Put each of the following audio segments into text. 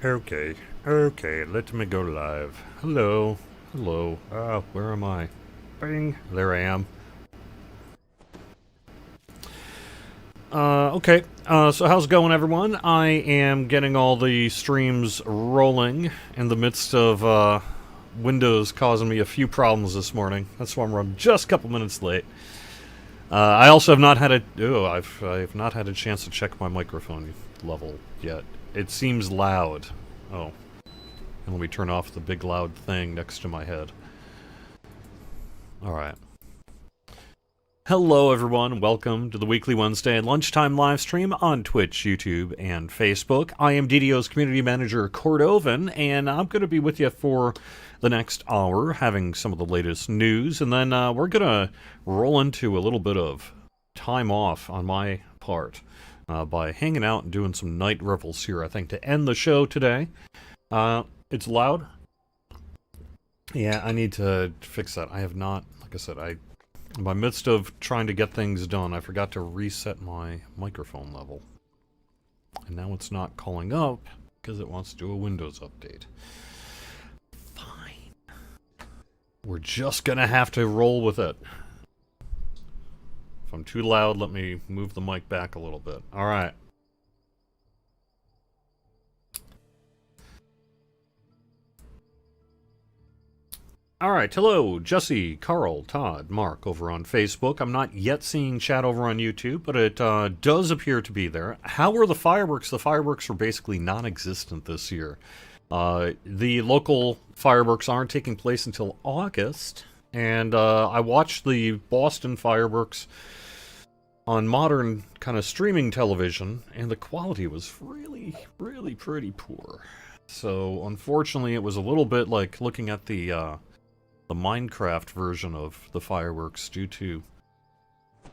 Okay, okay, let me go live. Hello, hello. Where am I? Bing, there I am. Okay, so how's it going, everyone? I am getting all the streams rolling in the midst of, Windows causing me a few problems this morning. That's why I'm running just a couple minutes late. I also have not had I've not had a chance to check my microphone level yet. It seems loud. Oh, and let me turn off the big loud thing next to my head. Alright. Hello, everyone. Welcome to the weekly Wednesday and lunchtime live stream on Twitch, YouTube, and Facebook. I am DDO's community manager, Cordovan, and I'm going to be with you for the next hour, having some of the latest news, and then we're going to roll into a little bit of time off on my part by hanging out and doing some night revels here, I think, to end the show today. It's loud. Yeah, I need to fix that. I have not, like I said, in my midst of trying to get things done, I forgot to reset my microphone level. And now it's not calling up because it wants to do a Windows update. Fine. We're just gonna have to roll with it. If I'm too loud, let me move the mic back a little bit. Alright. Alright, hello, Jesse, Carl, Todd, Mark over on Facebook. I'm not yet seeing chat over on YouTube, but it does appear to be there. How were the fireworks? The fireworks were basically non-existent this year. The local fireworks aren't taking place until August, and I watched the Boston fireworks on modern kind of streaming television, and the quality was really, really pretty poor. So, unfortunately, it was a little bit like looking at the Minecraft version of the fireworks due to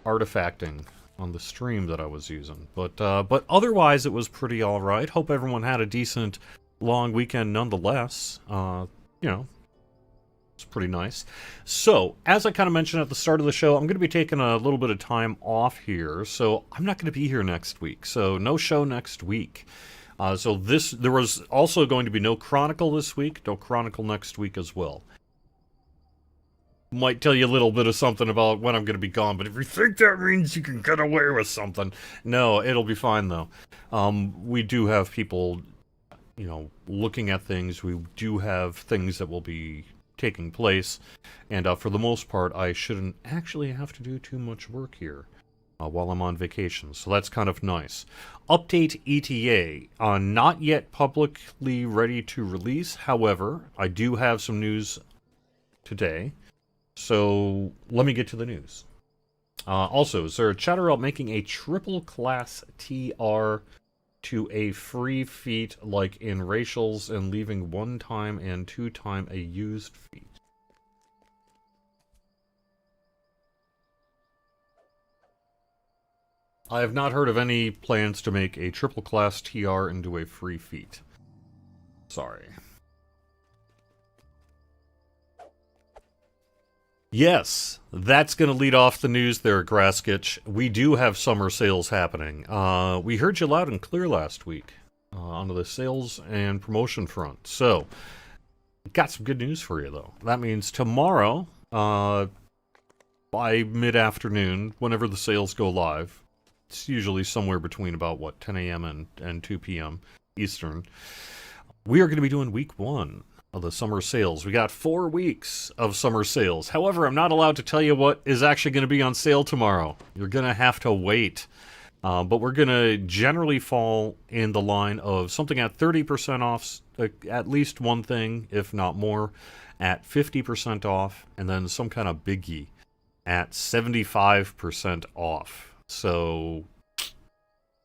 artifacting on the stream that I was using. But otherwise it was pretty alright. Hope everyone had a decent long weekend nonetheless. You know, it's pretty nice. So, as I kind of mentioned at the start of the show, I'm going to be taking a little bit of time off here. So, I'm not going to be here next week. So, no show next week. There was also going to be no Chronicle this week, no Chronicle next week as well. Might tell you a little bit of something about when I'm going to be gone, but if you think that means you can get away with something, no, it'll be fine, though. We do have people, looking at things. We do have things that will be taking place, and for the most part, I shouldn't actually have to do too much work here while I'm on vacation, so that's kind of nice. Update ETA, not yet publicly ready to release. However, I do have some news today. So, let me get to the news. Also, is there a chatter about making a triple class TR to a free feat like in racials and leaving 1-time and 2-time a used feat? I have not heard of any plans to make a triple class TR into a free feat. Sorry. Yes, that's going to lead off the news there, Graskitch. We do have summer sales happening. We heard you loud and clear last week on the sales and promotion front. So, got some good news for you, though. That means tomorrow, by mid-afternoon, whenever the sales go live, it's usually somewhere between about, 10 a.m. and 2 p.m. Eastern, we are going to be doing week 1 of the summer sales. We got 4 weeks of summer sales. However, I'm not allowed to tell you what is actually going to be on sale tomorrow. You're going to have to wait. But we're going to generally fall in the line of something at 30% off, at least one thing, if not more, at 50% off, and then some kind of biggie at 75% off. So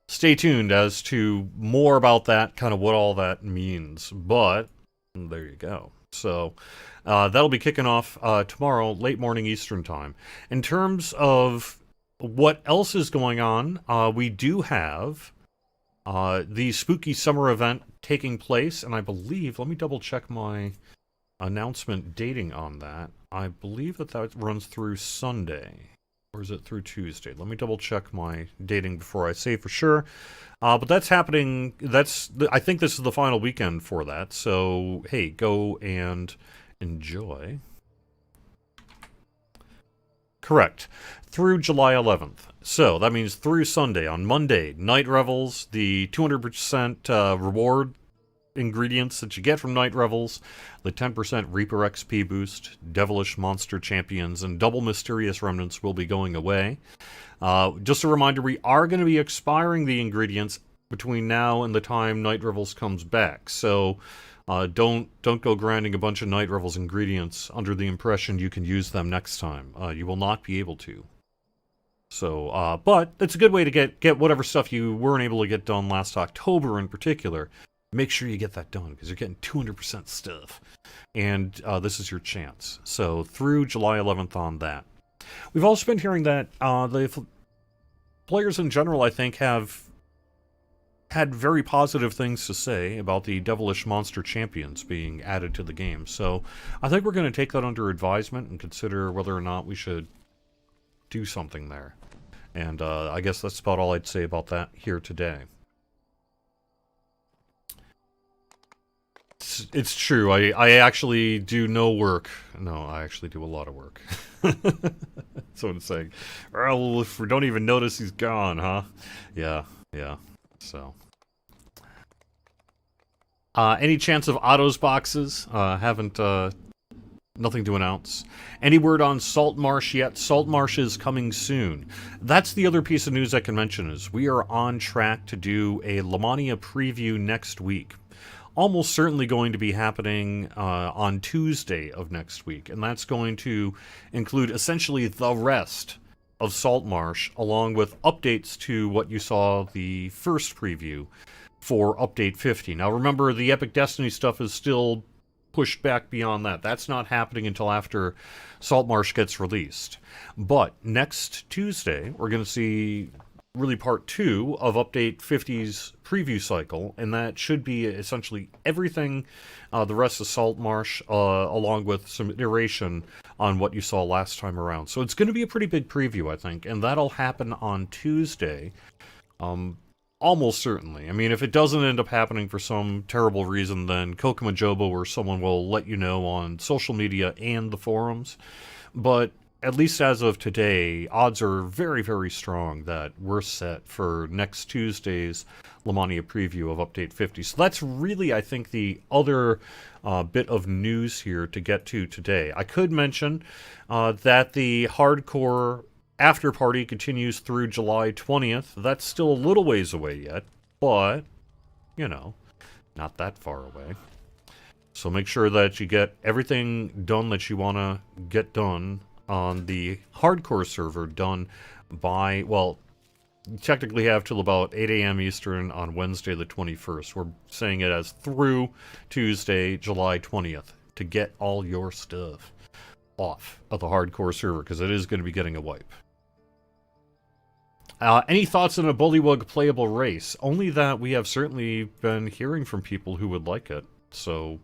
stay tuned as to more about that, kind of what all that means. But there you go. So that'll be kicking off tomorrow, late morning Eastern time. In terms of what else is going on, we do have the Spooky Summer event taking place, and I believe, let me double check my announcement dating on that. I believe that runs through Sunday. Or is it through Tuesday? Let me double check my dating before I say for sure. But that's happening. I think this is the final weekend for that. So, hey, go and enjoy. Correct. Through July 11th. So that means through Sunday. On Monday, Night Revels, the 200% reward ingredients that you get from Night Revels, the 10% Reaper XP boost, Devilish Monster Champions, and Double Mysterious Remnants will be going away. Just a reminder, we are going to be expiring the ingredients between now and the time Night Revels comes back. So don't go grinding a bunch of Night Revels ingredients under the impression you can use them next time. You will not be able to. So, but it's a good way to get whatever stuff you weren't able to get done last October in particular. Make sure you get that done, because you're getting 200% stuff. And this is your chance. So, through July 11th on that. We've also been hearing that the players in general, I think, have had very positive things to say about the Devilish Monster Champions being added to the game. So, I think we're going to take that under advisement and consider whether or not we should do something there. And I guess that's about all I'd say about that here today. It's true. I actually do no work. No, I actually do a lot of work. That's what it's saying. Well, if we don't even notice he's gone, huh? Yeah. So. Any chance of Otto's boxes? Haven't, nothing to announce. Any word on Saltmarsh yet? Saltmarsh is coming soon. That's the other piece of news I can mention is we are on track to do a Lamania preview next week. Almost certainly going to be happening on Tuesday of next week, and that's going to include essentially the rest of Saltmarsh, along with updates to what you saw the first preview for Update 50. Now remember, the Epic Destiny stuff is still pushed back beyond that. That's not happening until after Saltmarsh gets released. But next Tuesday, we're going to see really part 2 of Update 50's preview cycle, and that should be essentially everything the rest of Saltmarsh, along with some iteration on what you saw last time around. So it's going to be a pretty big preview, I think, and that'll happen on Tuesday, almost certainly. I mean, if it doesn't end up happening for some terrible reason, then Kokomajobo or someone will let you know on social media and the forums, but at least as of today, odds are very, very strong that we're set for next Tuesday's Lamania preview of Update 50. So that's really, I think, the other bit of news here to get to today. I could mention that the hardcore after party continues through July 20th. That's still a little ways away yet, but, you know, not that far away. So make sure that you get everything done that you want to get done on the hardcore server done by, well, you technically have till about 8 a.m. Eastern on Wednesday the 21st. We're saying it as through Tuesday, July 20th, to get all your stuff off of the hardcore server, because it is going to be getting a wipe. Any thoughts on a Bullywug playable race? Only that we have certainly been hearing from people who would like it, so...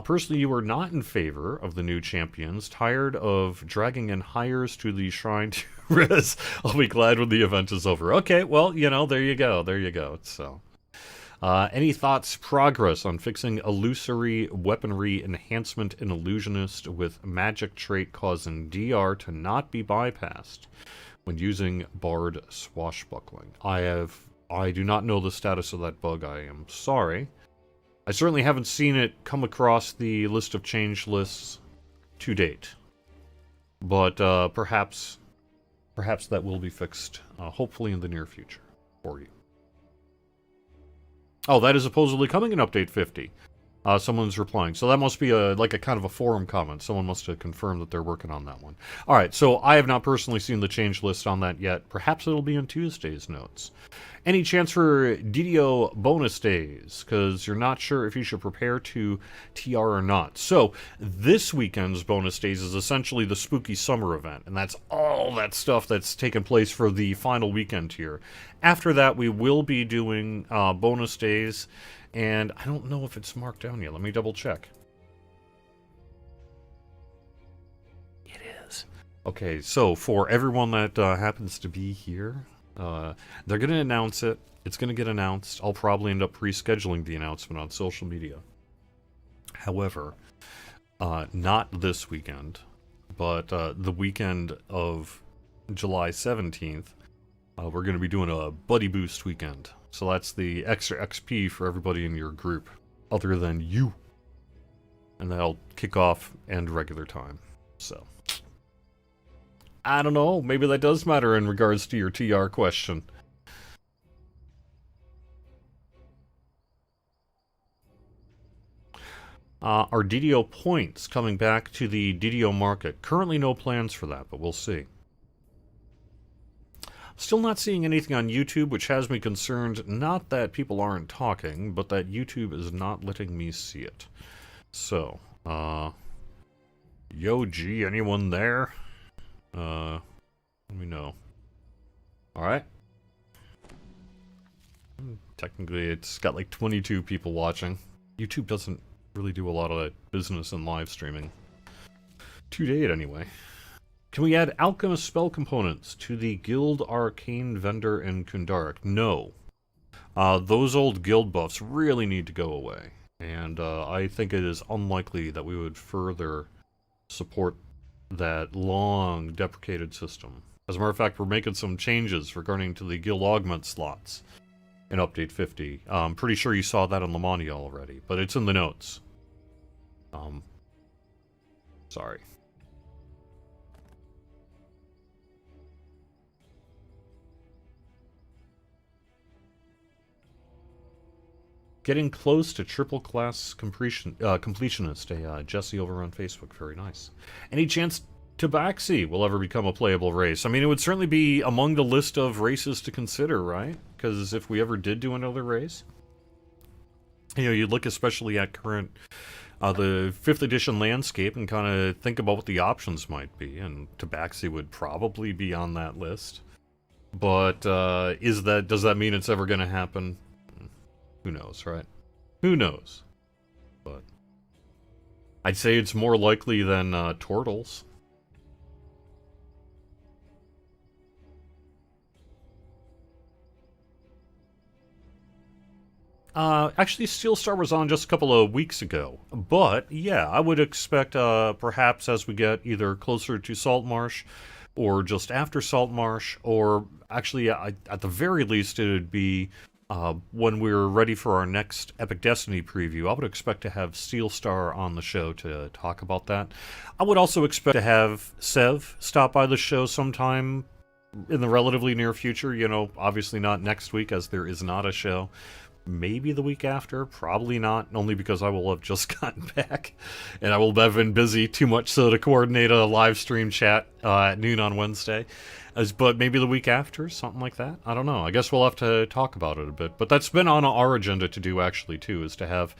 Personally, you are not in favor of the new champions, tired of dragging in hires to the shrine to res. I'll be glad when the event is over. Okay, well, you know, there you go. So, any thoughts, progress on fixing illusory weaponry enhancement in Illusionist with magic trait causing DR to not be bypassed when using Bard Swashbuckling? I do not know the status of that bug, I am sorry. I certainly haven't seen it come across the list of change lists to date. But perhaps that will be fixed, hopefully in the near future, for you. Oh, that is supposedly coming in Update 50. Someone's replying. So that must be like a kind of a forum comment. Someone must have confirmed that they're working on that one. Alright, so I have not personally seen the change list on that yet. Perhaps it'll be in Tuesday's notes. Any chance for DDO bonus days? Because you're not sure if you should prepare to TR or not. So, this weekend's bonus days is essentially the Spooky Summer event, and that's all that stuff that's taken place for the final weekend here. After that, we will be doing bonus days, and I don't know if it's marked down yet. Let me double check. Okay, so for everyone that happens to be here, they're going to announce it. It's going to get announced. I'll probably end up rescheduling the announcement on social media. However, not this weekend, but the weekend of July 17th, we're going to be doing a Buddy Boost weekend. So that's the extra XP for everybody in your group, other than you. And that'll kick off and regular time. So, I don't know, maybe that does matter in regards to your TR question. Are DDO points coming back to the DDO market? Currently no plans for that, but we'll see. Still not seeing anything on YouTube, which has me concerned, not that people aren't talking, but that YouTube is not letting me see it. So, yo G, anyone there? Let me know. Alright. Technically, it's got like 22 people watching. YouTube doesn't really do a lot of business in live streaming. To date, anyway. Can we add Alchemist spell components to the Guild Arcane Vendor in Kundarak? No. Those old guild buffs really need to go away. And I think it is unlikely that we would further support that long deprecated system. As a matter of fact, we're making some changes regarding to the guild augment slots in Update 50. I'm pretty sure you saw that on Lamania already, but it's in the notes. Sorry. Getting close to triple class completionist, Jesse over on Facebook. Very nice. Any chance Tabaxi will ever become a playable race? I mean, it would certainly be among the list of races to consider, right? Because if we ever did do another race, you know, you look especially at current, the 5th edition landscape and kind of think about what the options might be, and Tabaxi would probably be on that list. But, does that mean it's ever going to happen? Who knows, right? Who knows? But I'd say it's more likely than Turtles. Actually, Steel Star was on just a couple of weeks ago. But, yeah, I would expect, perhaps as we get either closer to Saltmarsh, or just after Saltmarsh, or actually, at the very least, it would be when we're ready for our next Epic Destiny preview. I would expect to have Steel Star on the show to talk about that. I would also expect to have Sev stop by the show sometime in the relatively near future. You know, obviously not next week, as there is not a show. Maybe the week after, probably not, only because I will have just gotten back, and I will have been busy too much so to coordinate a live stream chat at noon on Wednesday. But maybe the week after, something like that. I don't know. I guess we'll have to talk about it a bit. But that's been on our agenda to do, actually, too, is to have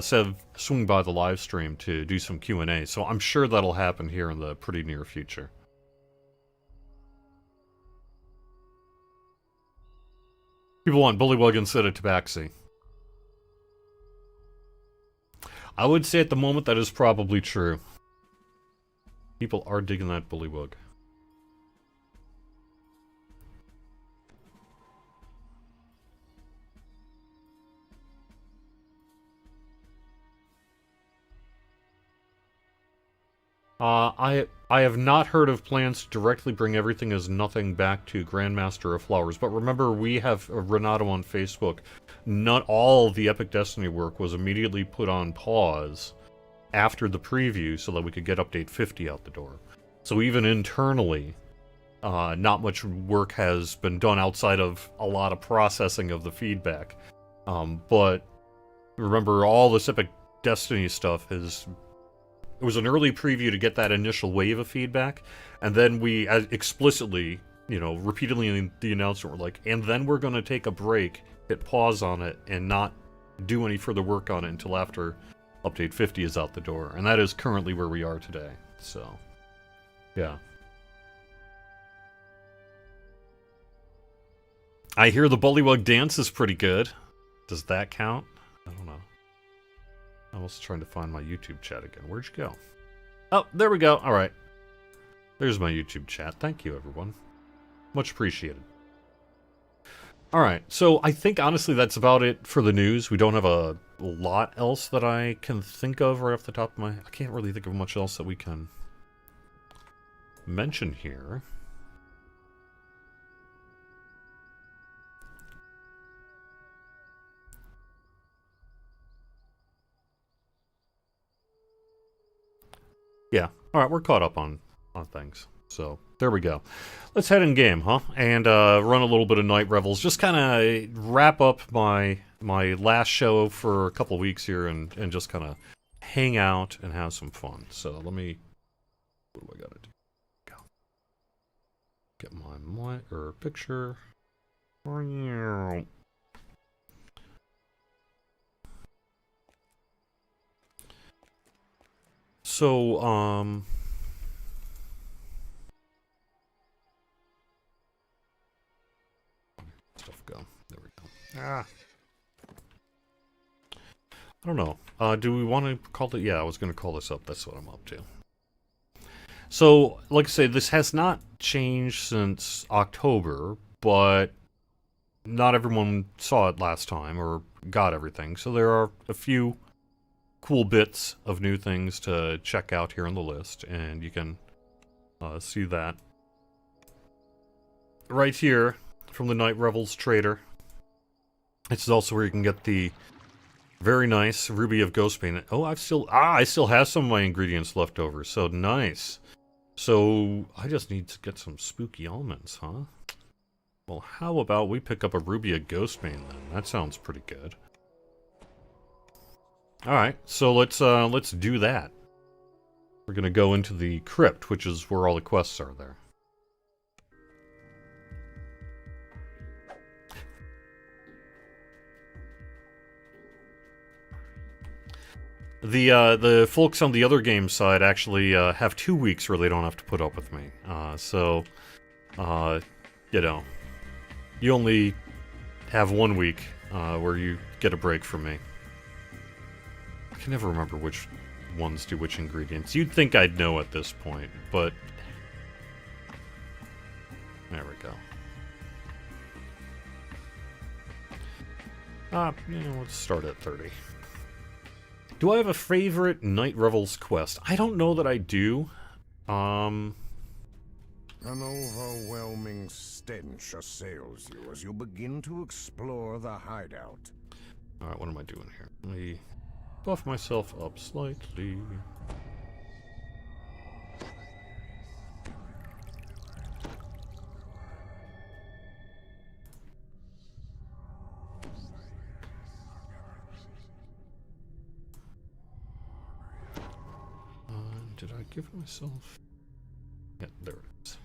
Sev swing by the live stream to do some Q&A. So I'm sure that'll happen here in the pretty near future. People want Bullywug instead of Tabaxi. I would say at the moment that is probably true. People are digging that Bullywug. I have not heard of plans to directly bring Everything as Nothing back to Grandmaster of Flowers, but remember, we have Renato on Facebook. Not all the Epic Destiny work was immediately put on pause after the preview so that we could get Update 50 out the door. So even internally, not much work has been done outside of a lot of processing of the feedback. But remember, all this Epic Destiny stuff is... It was an early preview to get that initial wave of feedback, and then we explicitly, you know, repeatedly in the announcement were like, and then we're going to take a break, hit pause on it, and not do any further work on it until after Update 50 is out the door. And that is currently where we are today. So, yeah. I hear the Bullywug dance is pretty good. Does that count? I don't know. I was trying to find my YouTube chat again. Where'd you go? Oh, there we go. All right. There's my YouTube chat. Thank you, everyone. Much appreciated. Alright, so I think honestly that's about it for the news. We don't have a lot else that I can think of right off the top of my... I can't really think of much else that we can mention here. Yeah, alright, we're caught up on things. So, there we go. Let's head in game, huh? And run a little bit of Night Revels. Just kind of wrap up my last show for a couple weeks here and just kind of hang out and have some fun. So, let me... What do I gotta do? Go. Get my picture. So, stuff go. There we go. Ah. I don't know. Do we want to call it? Yeah, I was going to call this up. That's what I'm up to. So, like I say, this has not changed since October, but not everyone saw it last time or got everything. So there are a few cool bits of new things to check out here on the list, and you can see that right here from the Night Revels Trader. This is also where you can get the very nice Ruby of Ghostbane. Oh, I still have some of my ingredients left over, so nice. So, I just need to get some spooky almonds, huh? Well, how about we pick up a Ruby of Ghostbane then? That sounds pretty good. Alright, so let's do that. We're gonna go into the crypt, which is where all the quests are there. The folks on the other game side actually have 2 weeks where they don't have to put up with me. You know, you only have 1 week where you get a break from me. I can never remember which ones do which ingredients. You'd think I'd know at this point, but... There we go. Let's start at 30. Do I have a favorite Night Revels quest? I don't know that I do. An overwhelming stench assails you as you begin to explore the hideout. Alright, what am I doing here? Let me buff myself up slightly. Did I give myself... Yeah, there it is.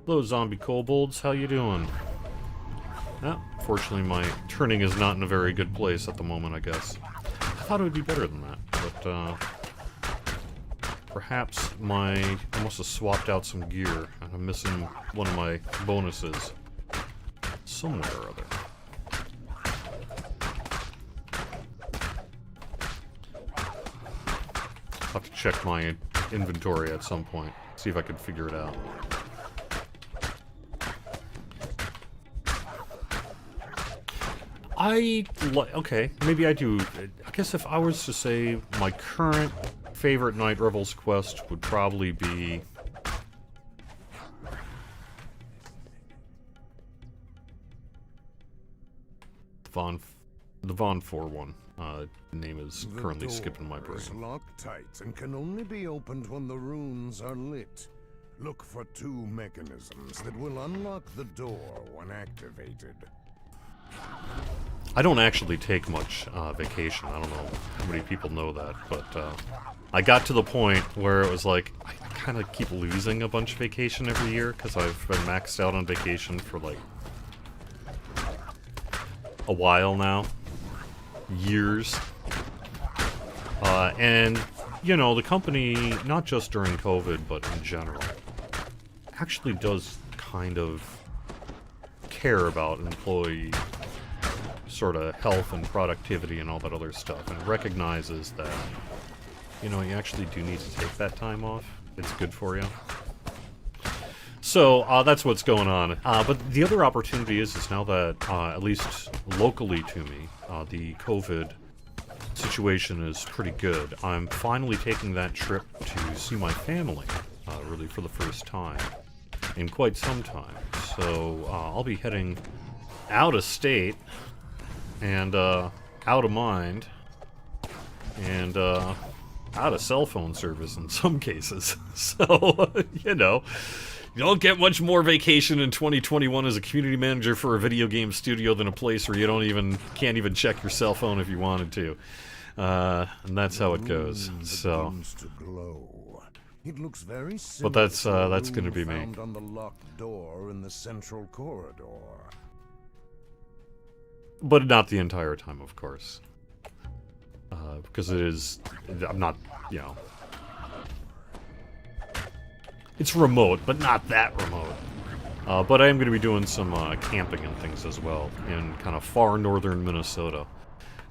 Hello, zombie kobolds. How you doing? Ah, fortunately, my turning is not in a very good place at the moment, I guess. I thought it would be better than that, but, perhaps I must have swapped out some gear, and I'm missing one of my bonuses. Somewhere or other. I'll have to check my inventory at some point, see if I can figure it out. Okay, maybe I do. I guess if I was to say my current favorite Night Revels quest would probably be... The Von 4 one. Name is currently skipping my brain. The door is locked tight and can only be opened when the runes are lit. Look for 2 mechanisms that will unlock the door when activated. I don't actually take much vacation. I don't know how many people know that, but I got to the point where it was like, I kind of keep losing a bunch of vacation every year because I've been maxed out on vacation for like a while now. Years. And, you know, the company, not just during COVID, but in general, actually does kind of care about employee sort of health and productivity and all that other stuff, and recognizes that, you know, you actually do need to take that time off. It's good for you. So, that's what's going on. But the other opportunity is now that, at least locally to me, the COVID situation is pretty good. I'm finally taking that trip to see my family, really for the first time in quite some time. So, I'll be heading out of state and, out of mind and, out of cell phone service in some cases. So, you know, you don't get much more vacation in 2021 as a community manager for a video game studio than a place where you can't even check your cell phone if you wanted to. And that's how it goes. So, it looks very but that's going to be me. found on the locked door in the central corridor. But not the entire time, of course. Because it is, I'm not, you know, it's remote, but not that remote. But I am going to be doing some camping and things as well in kind of far northern Minnesota.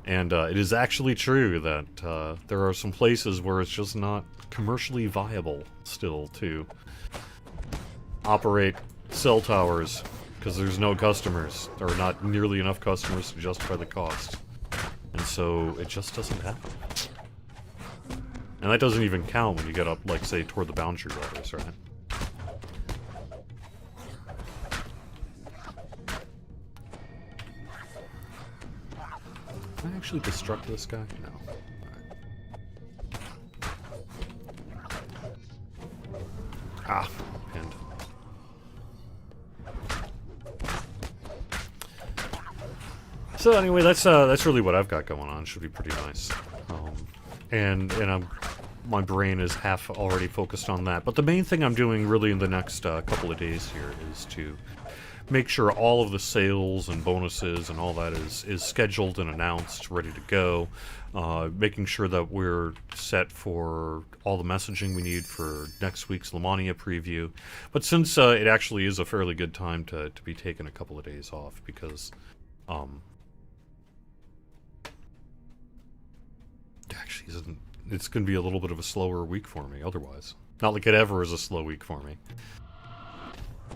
And it is actually true that there are some places where it's just not commercially viable still to operate cell towers because there's no customers, or not nearly enough customers to justify the cost. And so it just doesn't happen. And that doesn't even count when you get up, like, say, toward the boundary waters, right? Can I actually destruct this guy? No. Alright. Ah, pinned. So anyway, that's really what I've got going on. Should be pretty nice. And my brain is half already focused on that. But the main thing I'm doing really in the next couple of days here is to make sure all of the sales and bonuses and all that is scheduled and announced, ready to go. Making sure that we're set for all the messaging we need for next week's Lamania preview. But since it actually is a fairly good time to be taking a couple of days off, because actually it's going to be a little bit of a slower week for me otherwise. Not like it ever is a slow week for me.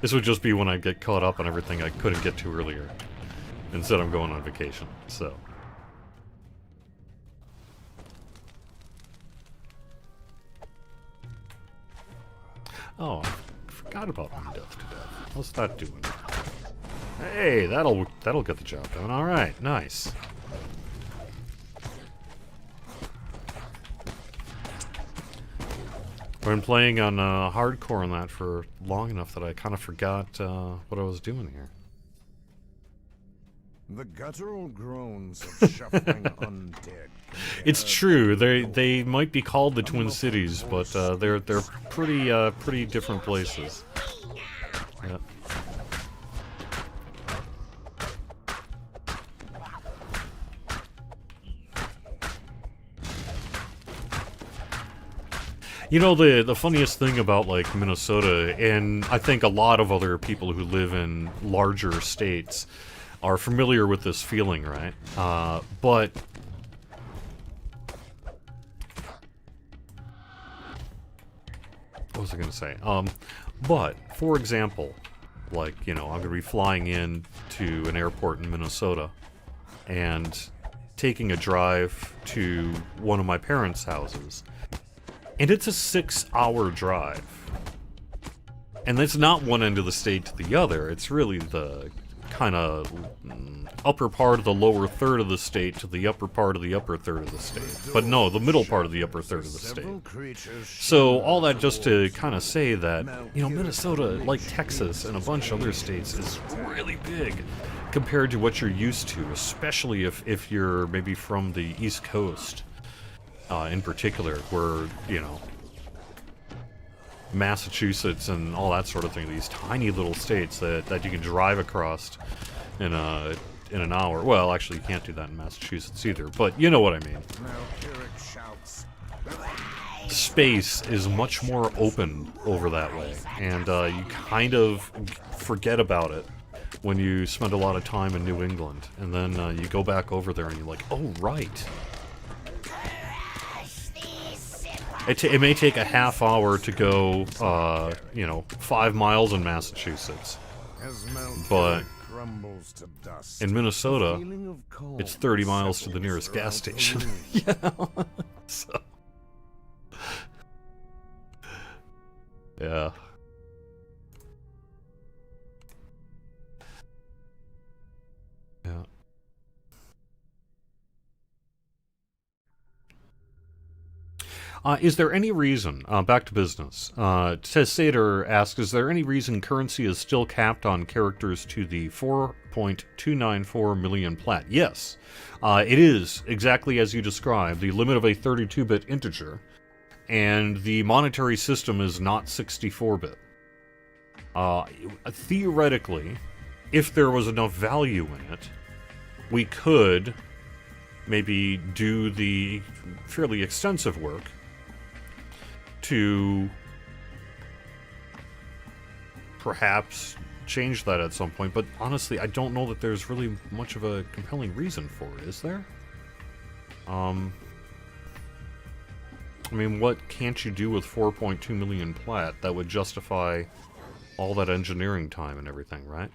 This would just be when I get caught up on everything I couldn't get to earlier. Instead I'm going on vacation, so. Oh, I forgot about Undeath to Death. What's that doing? Hey, that'll get the job done. Alright, nice. I've been playing on hardcore on that for long enough that I kind of forgot what I was doing here. The guttural groans of shuffling undead. It's true. They might be called the Twin Cities, but they're pretty different places. Yeah. You know, the funniest thing about, like, Minnesota, and I think a lot of other people who live in larger states are familiar with this feeling, right? But what was I gonna say? But, for example, like, you know, I'm gonna be flying in to an airport in Minnesota and taking a drive to one of my parents' houses. And it's a 6-hour drive. And that's not one end of the state to the other. It's really the kind of upper part of the lower third of the state to the upper part of the upper third of the state. But no, the middle part of the upper third of the state. So all that just to kind of say that, you know, Minnesota, like Texas and a bunch of other states, is really big compared to what you're used to, especially if you're maybe from the East Coast. In particular, where, you know, Massachusetts and all that sort of thing, these tiny little states that you can drive across in an hour. Well, actually, you can't do that in Massachusetts either, but you know what I mean. Space is much more open over that way, and you kind of forget about it when you spend a lot of time in New England, and then you go back over there and you're like, oh, right. It may take a half hour to go, 5 miles in Massachusetts. But in Minnesota, it's 30 miles to the nearest gas station. So, yeah. Yeah. Is there any reason, back to business, Sader asks, is there any reason currency is still capped on characters to the 4.294 million plat? Yes, it is, exactly as you described, the limit of a 32-bit integer, and the monetary system is not 64-bit. Theoretically, if there was enough value in it, we could maybe do the fairly extensive work to perhaps change that at some point, but honestly, I don't know that there's really much of a compelling reason for it, is there? I mean, what can't you do with 4.2 million plat that would justify all that engineering time and everything, right?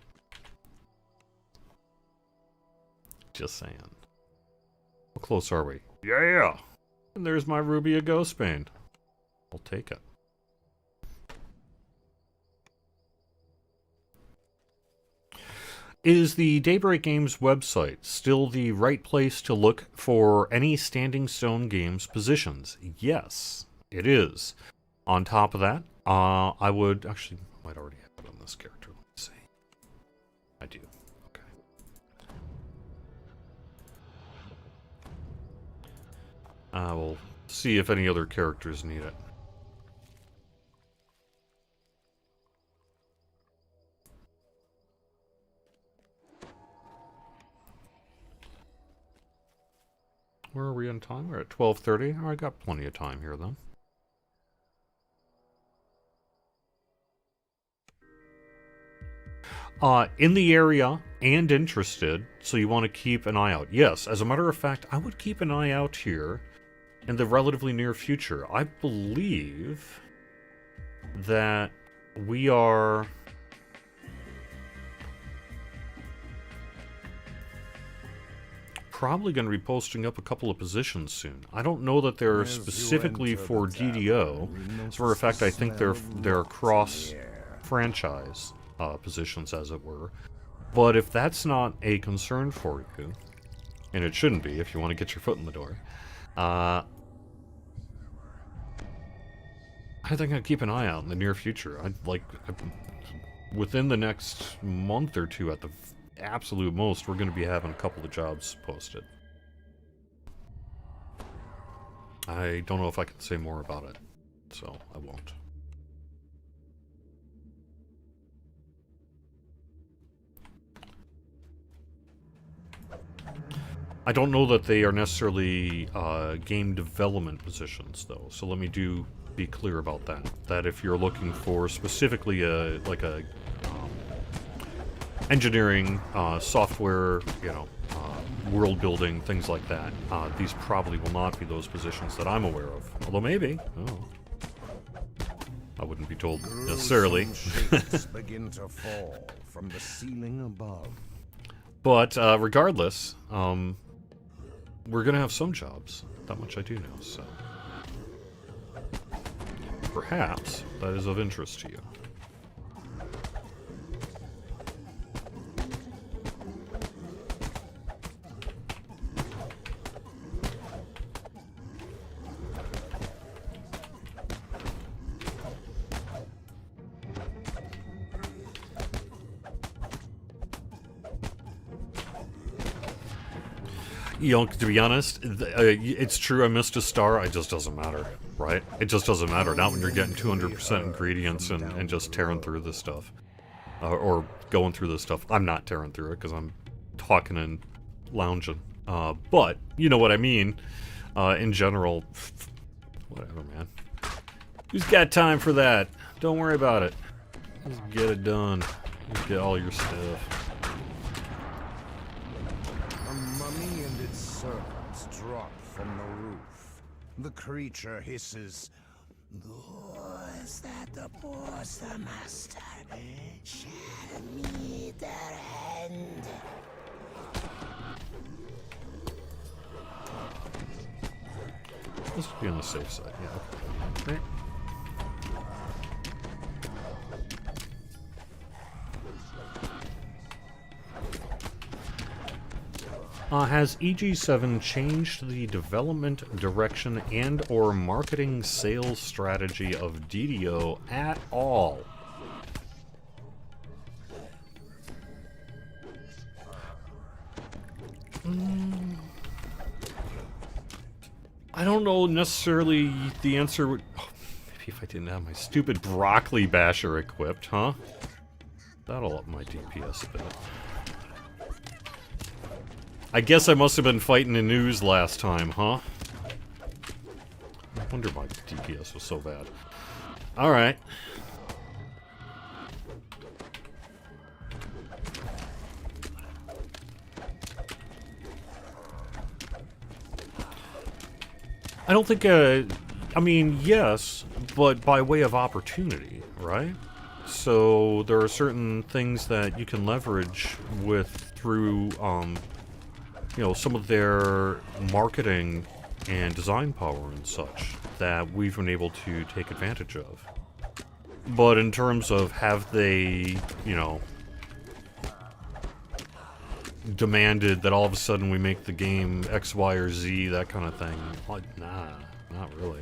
Just saying. How close are we? Yeah! And there's my Ruby of Ghostbane. I'll take it. Is the Daybreak Games website still the right place to look for any Standing Stone Games positions? Yes, it is. On top of that, I would... Actually, I might already have it on this character. Let me see. I do. Okay. I will see if any other characters need it. Where are we on time? We're at 12:30. Oh, I got plenty of time here, then. In the area and interested, so you want to keep an eye out. Yes, as a matter of fact, I would keep an eye out here in the relatively near future. I believe that we are... probably going to be posting up a couple of positions soon. I don't know that they're specifically for DDO. As a matter of fact, I think they're cross-franchise positions, as it were. But if that's not a concern for you, and it shouldn't be if you want to get your foot in the door, I think I'd keep an eye out in the near future. Within the next month or two at the absolute most, we're going to be having a couple of jobs posted. I don't know if I can say more about it, so I won't. I don't know that they are necessarily game development positions, though, so let me be clear about that. That if you're looking for specifically engineering, software, world building, things like that. These probably will not be those positions that I'm aware of. Although maybe. Oh. I wouldn't be told necessarily. Begin to fall from the ceiling above. But regardless, we're going to have some jobs. That much I do know, so. Perhaps that is of interest to you. To be honest, it's true I missed a star, it just doesn't matter, right? It just doesn't matter, not when you're getting 200% ingredients and just tearing through this stuff. Or going through this stuff. I'm not tearing through it, because I'm talking and lounging. But, you know what I mean. In general, whatever, man. Who's got time for that? Don't worry about it. Just get it done. Get all your stuff. A mummy and its servants drop from the roof. The creature hisses, "Those that oppose the master shall meet their end." Let's be on the safe side, yeah. Okay. Has EG7 changed the development direction and or marketing sales strategy of DDO at all? I don't know necessarily the answer would... Oh, maybe if I didn't have my stupid broccoli basher equipped, huh? That'll up my DPS a bit. I guess I must have been fighting the news last time, huh? No wonder my DPS was so bad. Alright. I don't think, I mean, yes, but by way of opportunity, right? So there are certain things that you can leverage with through, you know, some of their marketing and design power and such that we've been able to take advantage of. But in terms of have they, you know, demanded that all of a sudden we make the game X, Y, or Z, that kind of thing. Nah, not really.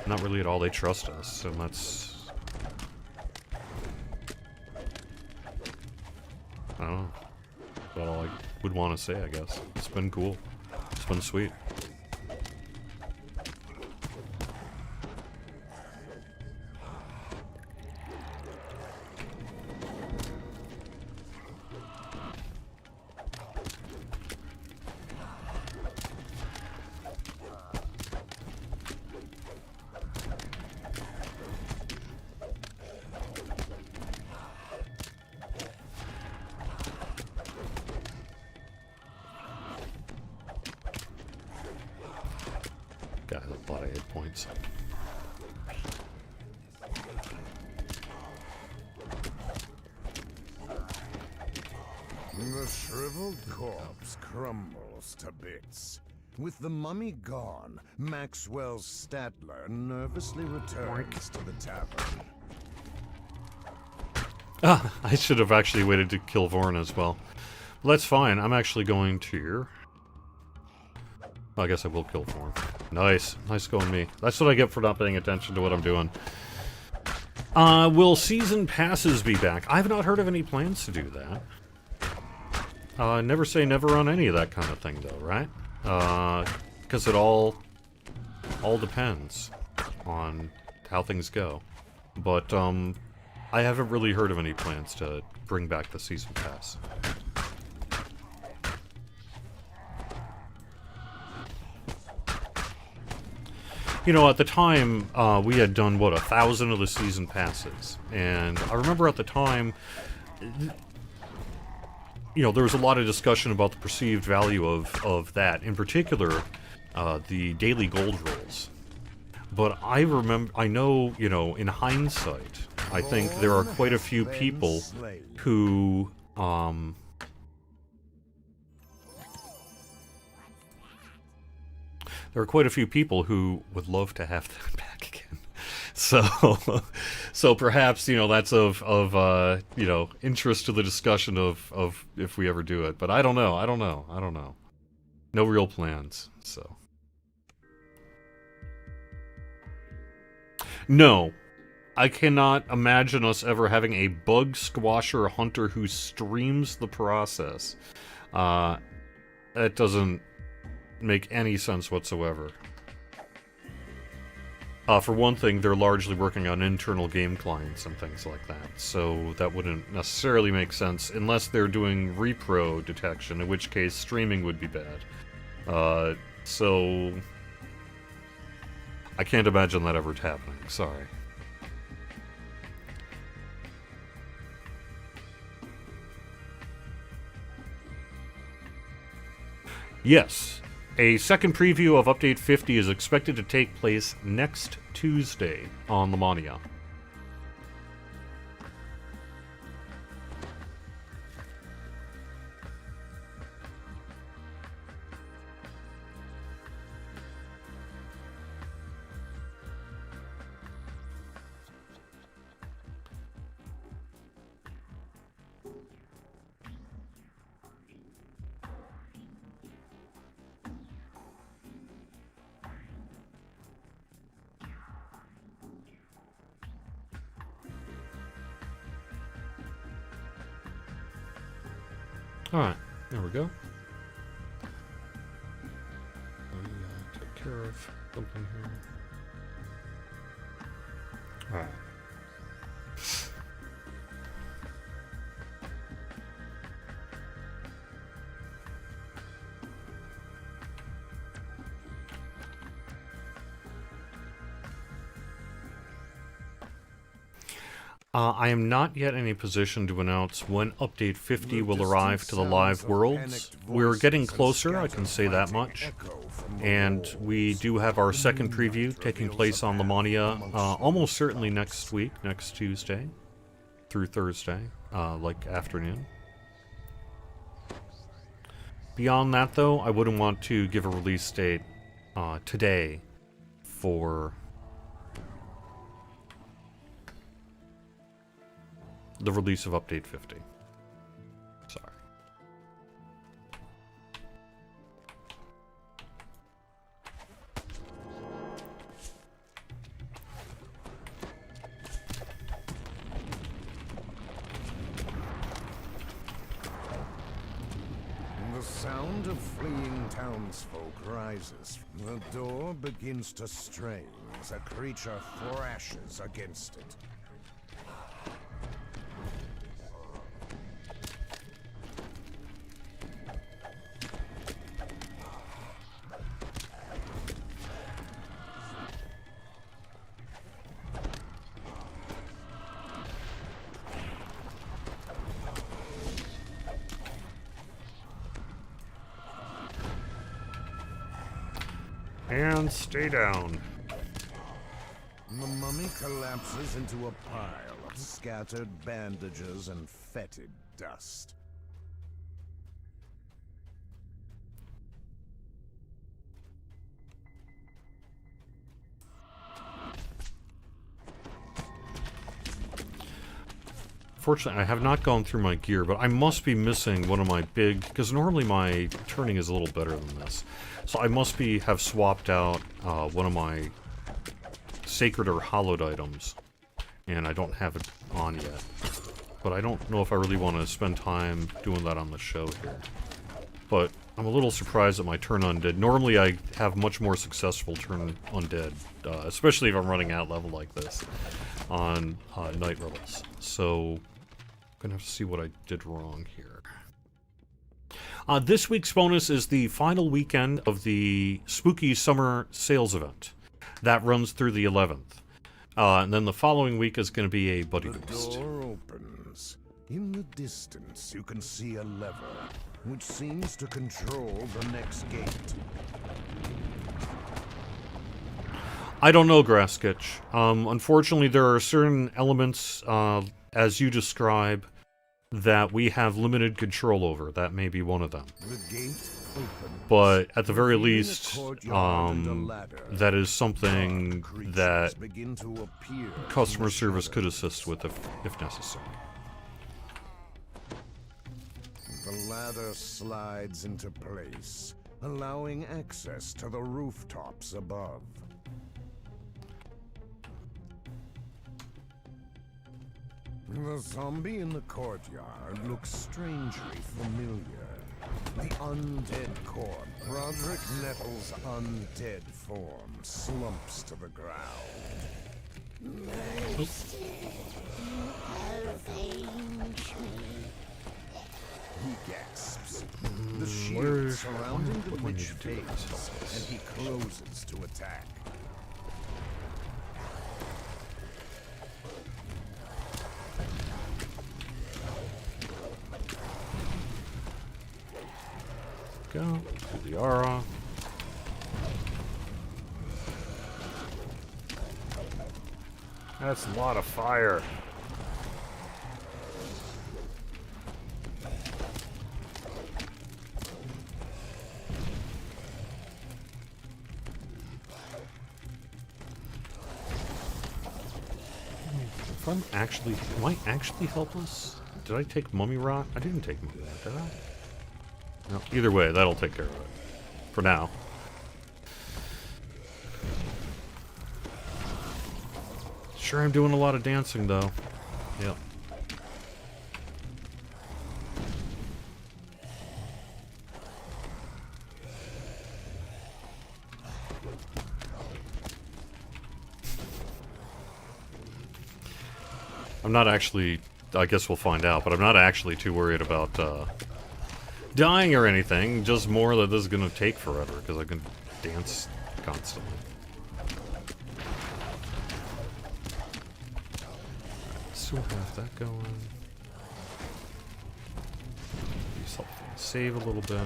Not really at all. They trust us, and that's... I don't know. That's all I would want to say, I guess. It's been cool. It's been sweet. Got a lot of hit points. The shriveled corpse crumbles to bits. With the mummy gone, Maxwell Stadler nervously returns to the tavern. Ah, I should have actually waited to kill Vorn as well. Well, that's fine. I'm actually going to... I guess I will kill Vorn. Nice. Nice going me. That's what I get for not paying attention to what I'm doing. Will season passes be back? I've not heard of any plans to do that. Never say never on any of that kind of thing, though, right? Because it all depends on how things go. But, I haven't really heard of any plans to bring back the season pass. You know, at the time, we had done, what, 1,000 of the season passes. And I remember at the time, you know, there was a lot of discussion about the perceived value of that. In particular, the daily gold rolls. But I know, you know, in hindsight, I think there are quite a few people who, there are quite a few people who would love to have that back again. So perhaps, you know, that's of you know, interest to the discussion of if we ever do it. But I don't know. No real plans, so. No. I cannot imagine us ever having a bug squasher hunter who streams the process. That doesn't make any sense whatsoever. For one thing, they're largely working on internal game clients and things like that, so that wouldn't necessarily make sense unless they're doing repro detection, in which case streaming would be bad. So I can't imagine that ever happening, sorry. Yes, a second preview of Update 50 is expected to take place next Tuesday on Lamania. Alright, there we go. Take care of something here. Alright. I am not yet in a position to announce when Update 50 will arrive to the live worlds. We're getting closer, I can say that much. And we do have our second preview taking place on Lamania almost certainly next week, next Tuesday through Thursday, like afternoon. Beyond that, though, I wouldn't want to give a release date today for the release of Update 50. Sorry. The sound of fleeing townsfolk rises. The door begins to strain as a creature thrashes against it. And stay down. The mummy collapses into a pile of scattered bandages and fetid dust. Fortunately, I have not gone through my gear, but I must be missing one of my big... Because normally my turning is a little better than this. So I must have swapped out one of my sacred or hallowed items. And I don't have it on yet. But I don't know if I really want to spend time doing that on the show here. But I'm a little surprised at my turn undead. Normally I have much more successful turn undead. Especially if I'm running out level like this on Night Rebels. So... gonna have to see what I did wrong here. This week's bonus is the final weekend of the Spooky Summer Sales event. That runs through the 11th. And then the following week is going to be a Buddy Boost. The door opens. In the distance, you can see a lever, which seems to control the next gate. I don't know, Graskitch. Unfortunately, there are certain elements, as you describe, that we have limited control over. That may be one of them. The gate opens. But at the very least, that is something that customer service could assist with if necessary. The ladder slides into place, allowing access to the rooftops above. The zombie in the courtyard looks strangely familiar. The undead corpse, Roderick Nettle's undead form, slumps to the ground. Mercy, avenge me. He gasps. The shield surrounding the witch fades, and he closes to attack. Go. Liara. That's a lot of fire. If I'm actually... Am I actually helpless? Did I take mummy rot? I didn't take mummy rot, did I? No, either way, that'll take care of it. For now. Sure, I'm doing a lot of dancing, though. Yep. I'm not actually... I guess we'll find out, but I'm not actually too worried about dying or anything. Just more that this is going to take forever, because I can dance constantly. Still have that going. Use help save a little bit.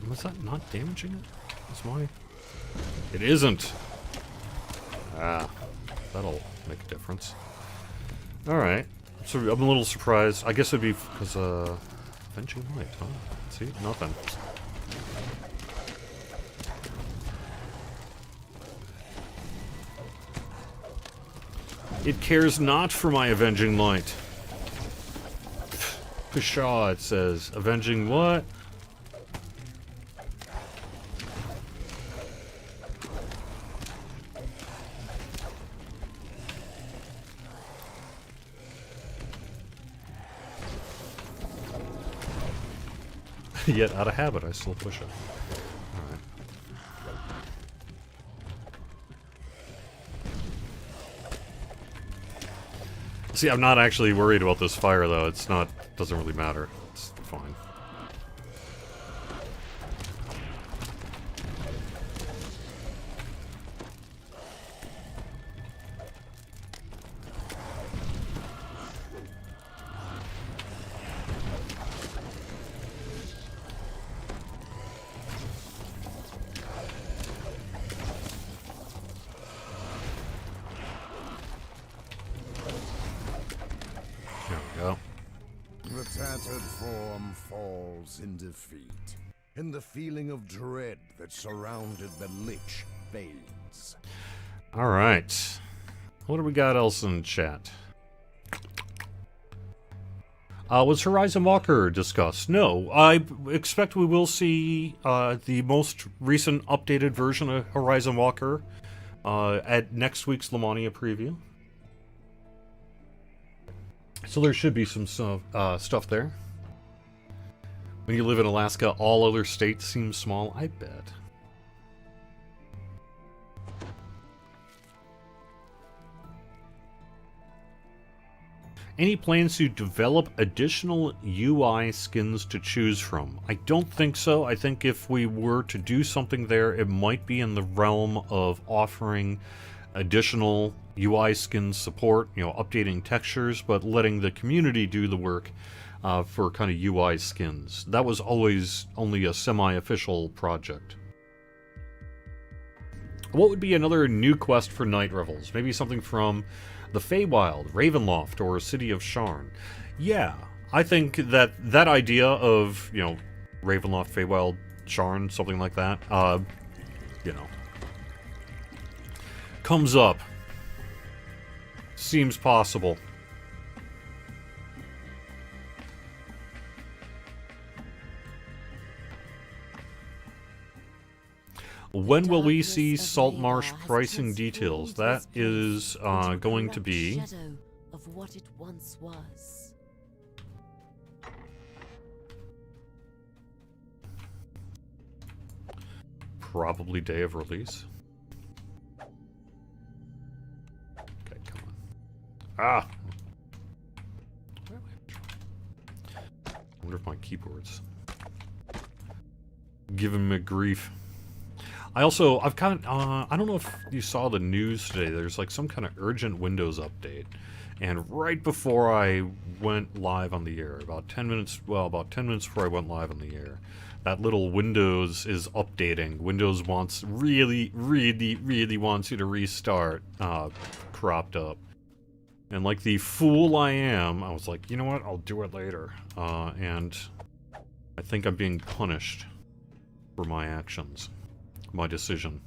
Was that not damaging it? That's why. It isn't. Ah, that'll make a difference. Alright. So I'm a little surprised. I guess it'd be because, Avenging Light, huh? See? Nothing. It cares not for my Avenging Light. Pshaw, it says. Avenging what? Yet, out of habit, I still push it. Alright. See, I'm not actually worried about this fire, though. It's not... doesn't really matter. It's fine. The tattered form falls in defeat, and the feeling of dread that surrounded the Lich fades. Alright. What do we got else in chat? Was Horizon Walker discussed? No. I expect we will see the most recent updated version of Horizon Walker at next week's Lamania preview. So there should be some stuff there. When you live in Alaska, all other states seem small, I bet. Any plans to develop additional UI skins to choose from? I don't think so. I think if we were to do something there, it might be in the realm of offering additional UI skin support, you know, updating textures, but letting the community do the work for kind of UI skins. That was always only a semi-official project. What would be another new quest for Night Revels? Maybe something from the Feywild, Ravenloft, or City of Sharn. Yeah, I think that that idea of, you know, Ravenloft, Feywild, Sharn, something like that, you know, comes up. Seems possible. When will we see Saltmarsh pricing details? That is going to be of what it once was. probably day of release. Okay, come on. Ah! I wonder if my keyboard's giving me grief. I've kind of, I don't know if you saw the news today, there's like some kind of urgent Windows update. And right before I went live on the air, about 10 minutes before I went live on the air, that little Windows is updating. Windows really wants you to restart, cropped up. And like the fool I am, I was like, you know what, I'll do it later. And I think I'm being punished for my actions. My decision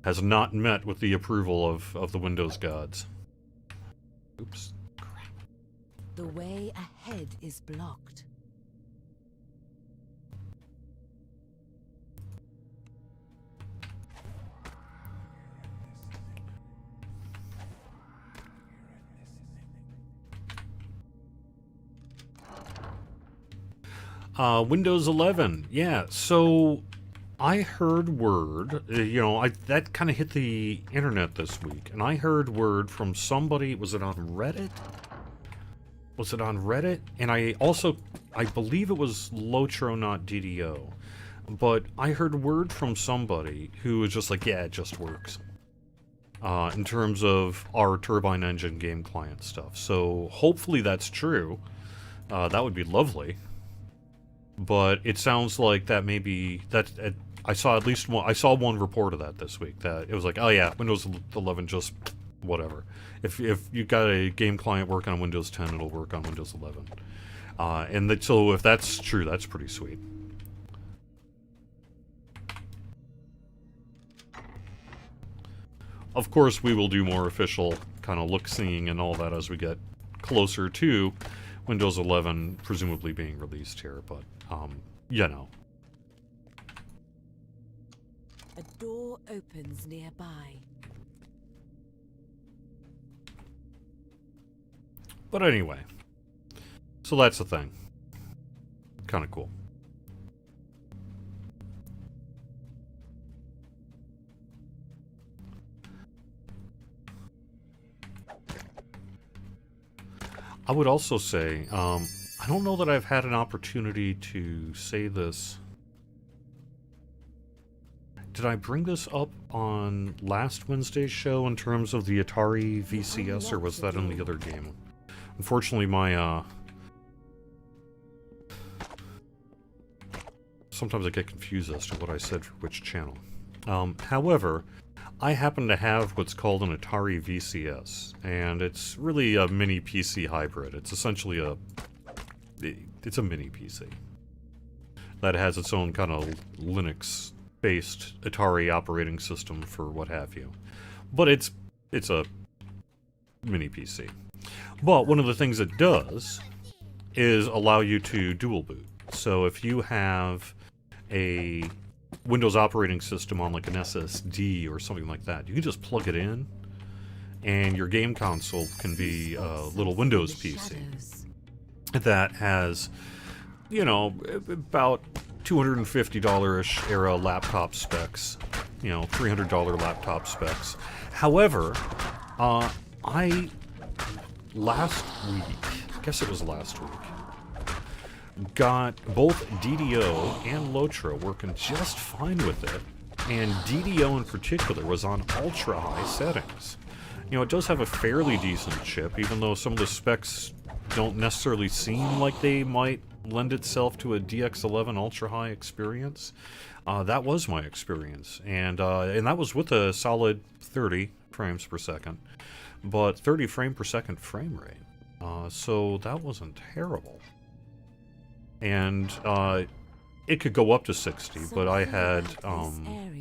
has not met with the approval of the Windows gods. Oops. The way ahead is blocked. Windows 11. Yeah, so I heard word, that kind of hit the internet this week, and I heard word from somebody, was it on Reddit? And I believe it was Lotro, not DDO, but I heard word from somebody who was just like, yeah, it just works. In terms of our Turbine Engine game client stuff. So hopefully that's true. That would be lovely. But it sounds like that maybe I saw one report of that this week, that it was like, oh yeah, Windows 11 just whatever. If you got a game client working on Windows 10, it'll work on Windows 11. So if that's true, that's pretty sweet. Of course, we will do more official kind of look-seeing and all that as we get closer to Windows 11 presumably being released here, but you know. A door opens nearby. But anyway, so that's the thing. Kind of cool. I would also say, I don't know that I've had an opportunity to say this. Did I bring this up on last Wednesday's show in terms of the Atari VCS, or was that in the other game? Unfortunately, my, sometimes I get confused as to what I said for which channel. However, I happen to have what's called an Atari VCS, and it's really a mini PC hybrid. It's essentially it's a mini PC that has its own kind of Linux-based Atari operating system for what have you. But it's a mini PC. But one of the things it does is allow you to dual boot. So if you have a Windows operating system on like an SSD or something like that, you can just plug it in, and your game console can be a little Windows PC that has, you know, about $250-ish era laptop specs, you know, $300 laptop specs. However, last week, I guess it was last week, got both DDO and Lotro working just fine with it, and DDO in particular was on ultra-high settings. You know, it does have a fairly decent chip, even though some of the specs don't necessarily seem like they might lend itself to a DX11 ultra-high experience. That was my experience, and that was with a solid 30 frames per second, but 30 frame per second frame rate. So that wasn't terrible. And it could go up to 60, but I had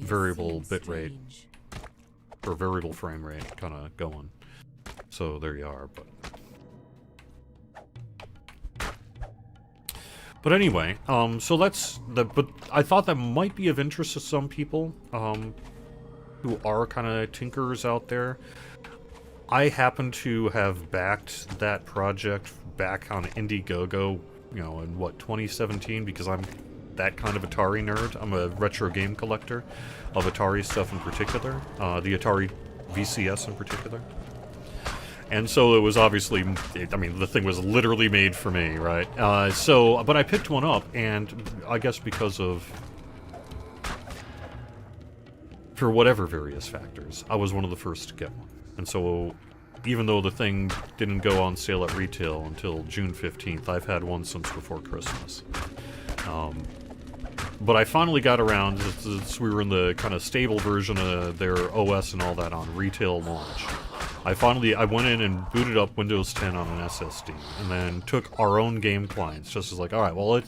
variable bitrate or variable frame rate kind of going. So there you are. But anyway, so that's the. But I thought that might be of interest to some people who are kind of tinkerers out there. I happen to have backed that project back on Indiegogo, you know, in what, 2017, because I'm that kind of Atari nerd. I'm a retro game collector of Atari stuff in particular, the Atari VCS in particular. And so it was obviously, I mean, the thing was literally made for me, right? But I picked one up, and I guess because of for whatever various factors, I was one of the first to get one. And so, even though the thing didn't go on sale at retail until June 15th, I've had one since before Christmas. But I finally got around, since we were in the kind of stable version of their OS and all that on retail launch. I went in and booted up Windows 10 on an SSD, and then took our own game clients, just as like, alright, well,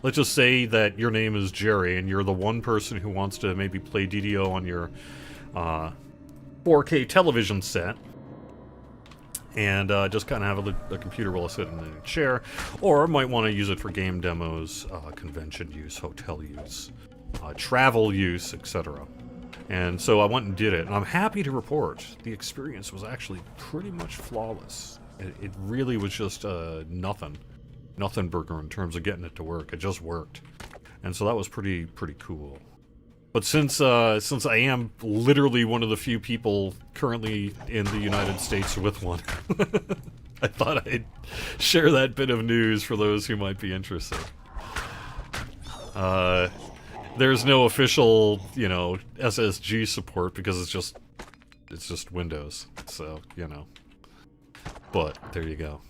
let's just say that your name is Jerry, and you're the one person who wants to maybe play DDO on your 4K television set, and just kind of have a computer while sitting in a chair, or might want to use it for game demos, convention use, hotel use, travel use, etc. And so I went and did it, and I'm happy to report the experience was actually pretty much flawless. It really was just nothing burger in terms of getting it to work. It just worked, and so that was pretty cool. But since I am literally one of the few people currently in the United States with one, I thought I'd share that bit of news for those who might be interested. There's no official, SSG support because it's just Windows. So, But there you go.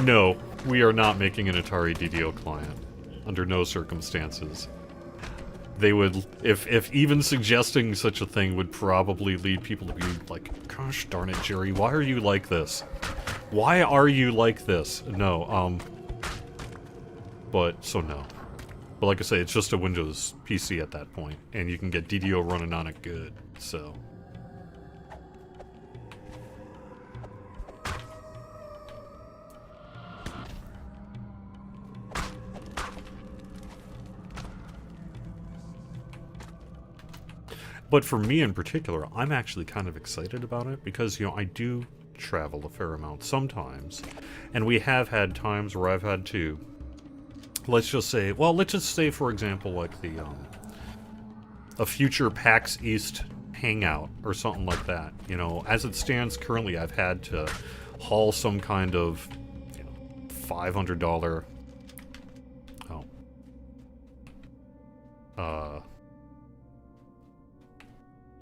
No, we are not making an Atari DDO client. Under no circumstances. They would, if even suggesting such a thing would probably lead people to be like, gosh darn it, Jerry, why are you like this? Why are you like this? No, so no. But like I say, it's just a Windows PC at that point, and you can get DDO running on it good, so... But for me in particular, I'm actually kind of excited about it because, I do travel a fair amount sometimes. And we have had times where I've had to, let's just say, for example, like a future PAX East hangout or something like that. As it stands currently, I've had to haul some kind of, $500,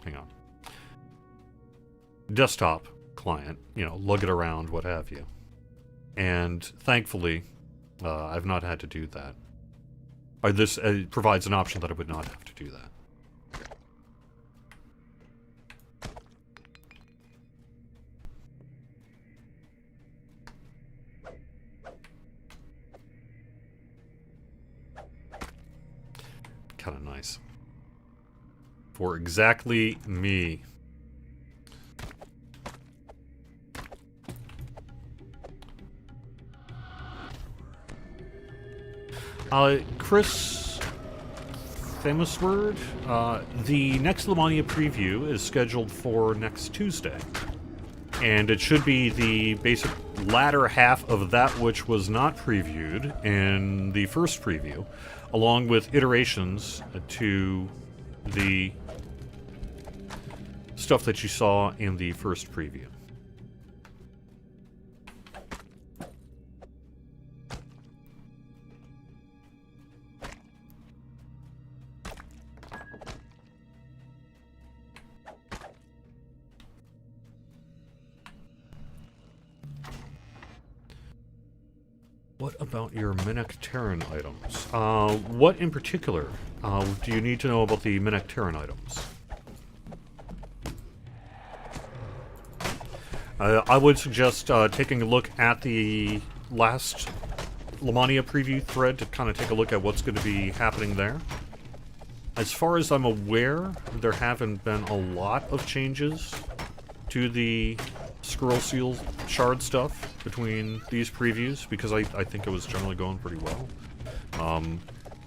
hang on. Desktop client, lug it around, what have you. And thankfully, I've not had to do that. This provides an option that I would not have to do that. Kind of nice. For exactly me. Chris Famous Word, the next Lamania preview is scheduled for next Tuesday. And it should be the basic latter half of that which was not previewed in the first preview, along with iterations to the stuff that you saw in the first preview. What about your Menecteran items? What in particular do you need to know about the Menecteran items? I would suggest taking a look at the last Lamania preview thread to kind of take a look at what's going to be happening there. As far as I'm aware, there haven't been a lot of changes to the Scroll Seal shard stuff between these previews, because I think it was generally going pretty well.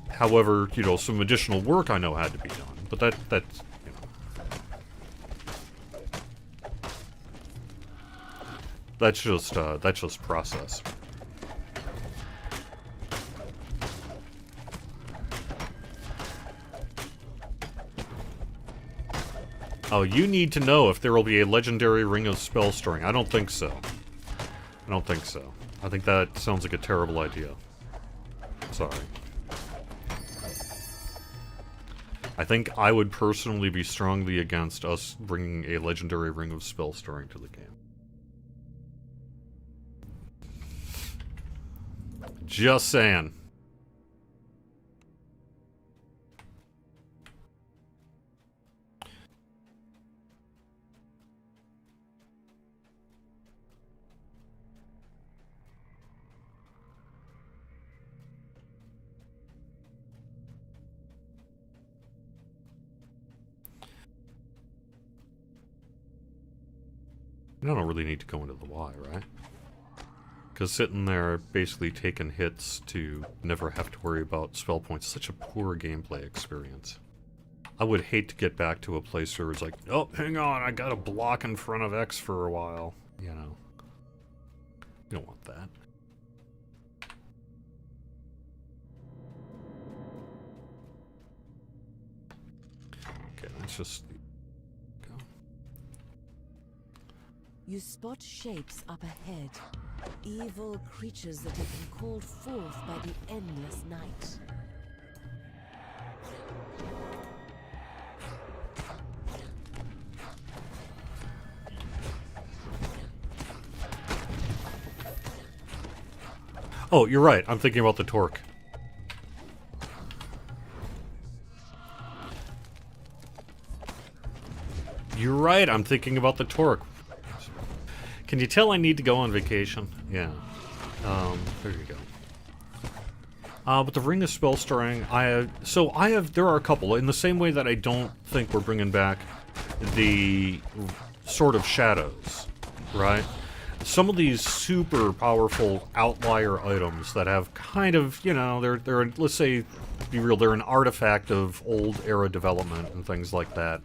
However, some additional work I know had to be done, but that's that's just process. Oh, you need to know if there will be a legendary Ring of Spell Storing. I don't think so. I don't think so. I think that sounds like a terrible idea. Sorry. I think I would personally be strongly against us bringing a legendary Ring of Spell Storing to the game. Just saying. I don't really need to go into the why, right? Because sitting there basically taking hits to never have to worry about spell points is such a poor gameplay experience. I would hate to get back to a place where it's like, oh, hang on, I got a block in front of X for a while. You know. You don't want that. Okay, let's just go. You spot shapes up ahead. Evil creatures that have been called forth by the endless night. Oh, you're right. I'm thinking about the torque. You're right. I'm thinking about the torque. Can you tell I need to go on vacation? Yeah. There you go. But the Ring of Spell Storing, there are a couple. In the same way that I don't think we're bringing back the Sword of Shadows, right? Some of these super powerful outlier items that have kind of, you know, they're let's say, be real, they're an artifact of old era development and things like that.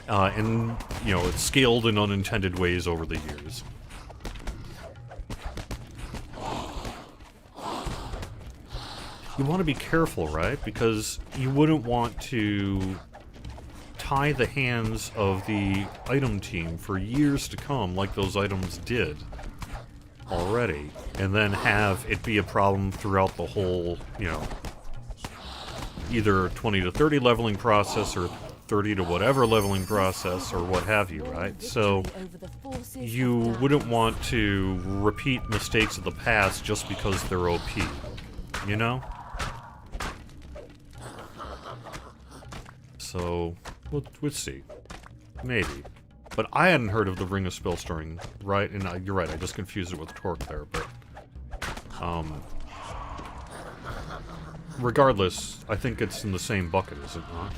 And, you know, it's scaled in unintended ways over the years. You want to be careful, right? Because you wouldn't want to tie the hands of the item team for years to come like those items did already, and then have it be a problem throughout the whole, you know, either 20 to 30 leveling process or 30 to whatever leveling process or what have you, right? So you wouldn't want to repeat mistakes of the past just because they're OP, you know? So, we'll see. Maybe. But I hadn't heard of the Ring of Spell Storing, right? And you're right, I just confused it with Torque there, but... regardless, I think it's in the same bucket, is it not?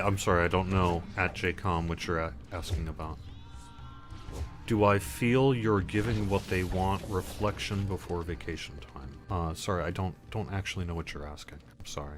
I'm sorry, I don't know at JCOM what you're asking about. Do I feel you're giving what they want reflection before vacation time? Sorry, I don't actually know what you're asking. I'm sorry.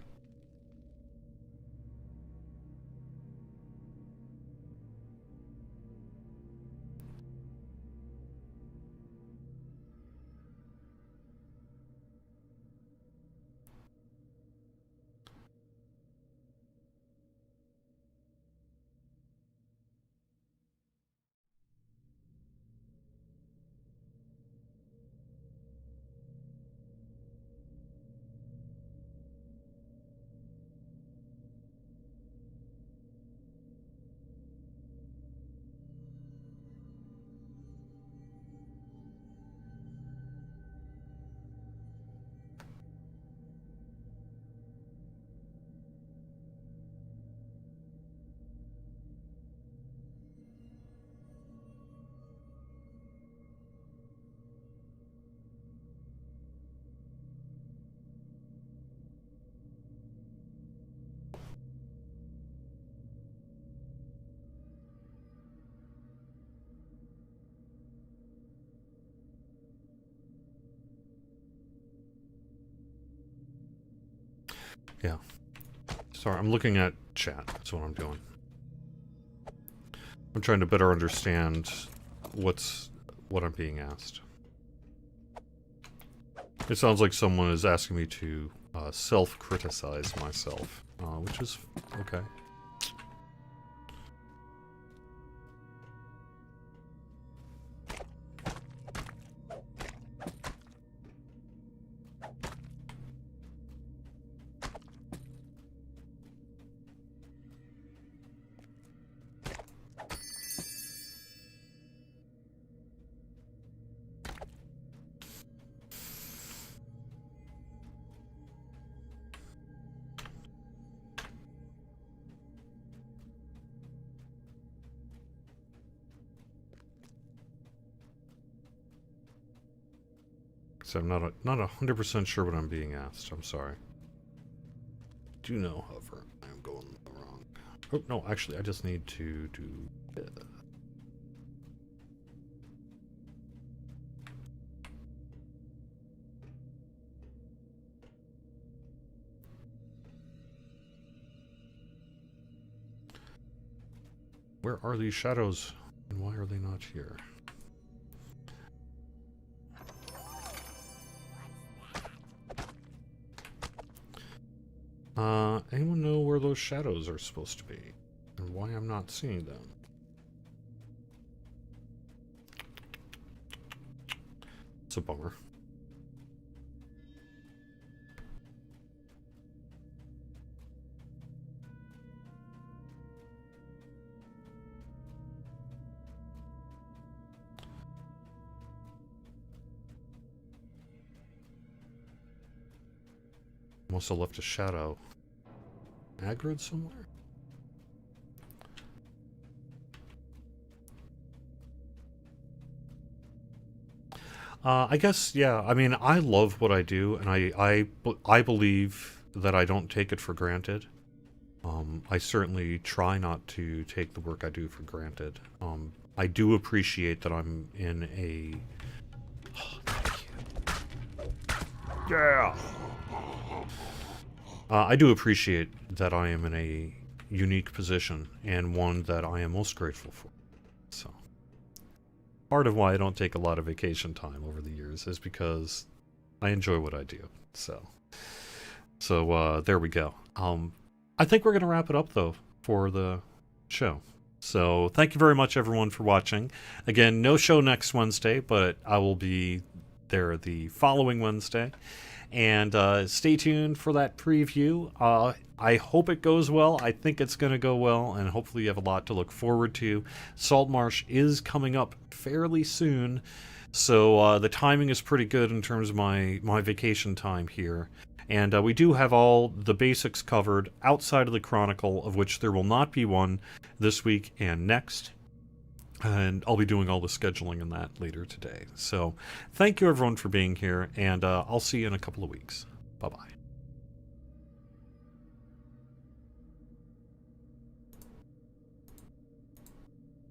Yeah. Sorry, I'm looking at chat. That's what I'm doing. I'm trying to better understand what I'm being asked. It sounds like someone is asking me to self-criticize myself, which is okay. So I'm not 100% sure what I'm being asked. I'm sorry. Do know, however, I'm going the wrong. Oh no, actually, I just need to do. Where are these shadows, and why are they not here? Anyone know where those shadows are supposed to be? And why I'm not seeing them? It's a bummer. Must have left a shadow. Aggroed somewhere? I guess, yeah. I mean, I love what I do, and I believe that I don't take it for granted. I certainly try not to take the work I do for granted. I do appreciate that I'm in a... Oh, thank you. Yeah! I do appreciate that I am in a unique position, and one that I am most grateful for. So, part of why I don't take a lot of vacation time over the years is because I enjoy what I do. So there we go. I think we're going to wrap it up, though, for the show. So, thank you very much, everyone, for watching. Again, no show next Wednesday, but I will be there the following Wednesday. And stay tuned for that preview. I hope it goes well. I think it's going to go well, and hopefully you have a lot to look forward to. Saltmarsh is coming up fairly soon, so the timing is pretty good in terms of my vacation time here. And we do have all the basics covered outside of the Chronicle, of which there will not be one this week and next. And I'll be doing all the scheduling in that later today. So thank you, everyone, for being here, and I'll see you in a couple of weeks. Bye-bye.